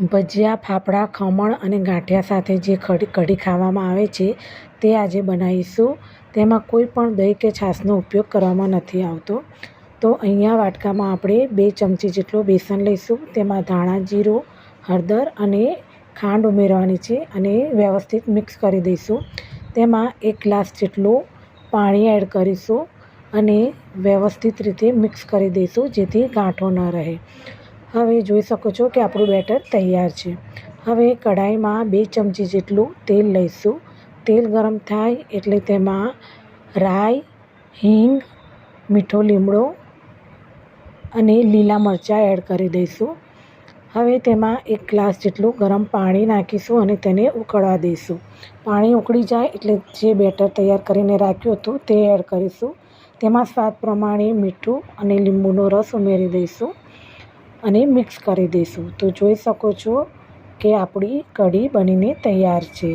ભજીયા, ફાફડા, ખમણ અને ગાંઠિયા સાથે જે કઢી ખાવામાં આવે છે તે આજે બનાવીશું. તેમાં કોઈ પણ દહીં કે છાશનો ઉપયોગ કરવામાં નથી આવતો. તો અહીંયા વાટકામાં આપણે 2 ચમચી જેટલું બેસન લઈશું. તેમાં ધાણા, જીરું, હળદર અને ખાંડ ઉમેરવાની છે અને વ્યવસ્થિત મિક્સ કરી દઈશું. તેમાં 1 ગ્લાસ જેટલું પાણી એડ કરીશું અને વ્યવસ્થિત રીતે મિક્સ કરી દઈશું જેથી ગાંઠો ન રહે. હવે જોઈ શકો છો કે આપણું બેટર તૈયાર છે. હવે કઢાઈમાં 2 ચમચી જેટલું તેલ લઈશું. તેલ ગરમ થાય એટલે તેમાં રાઈ, હિંગ, મીઠો લીમડો અને લીલા મરચાં એડ કરી દઈશું. હવે તેમાં 1 ગ્લાસ જેટલું ગરમ પાણી નાખીશું અને તેને ઉકળવા દઈશું. પાણી ઉકળી જાય એટલે જે બેટર તૈયાર કરીને રાખ્યું હતું તે એડ કરીશું. તેમાં સ્વાદ પ્રમાણે મીઠું અને લીંબુનો રસ ઉમેરી દઈશું અને મિક્સ કરી દઈશું. તો જોઈ શકો છો કે આપણી કઢી બનીને તૈયાર છે.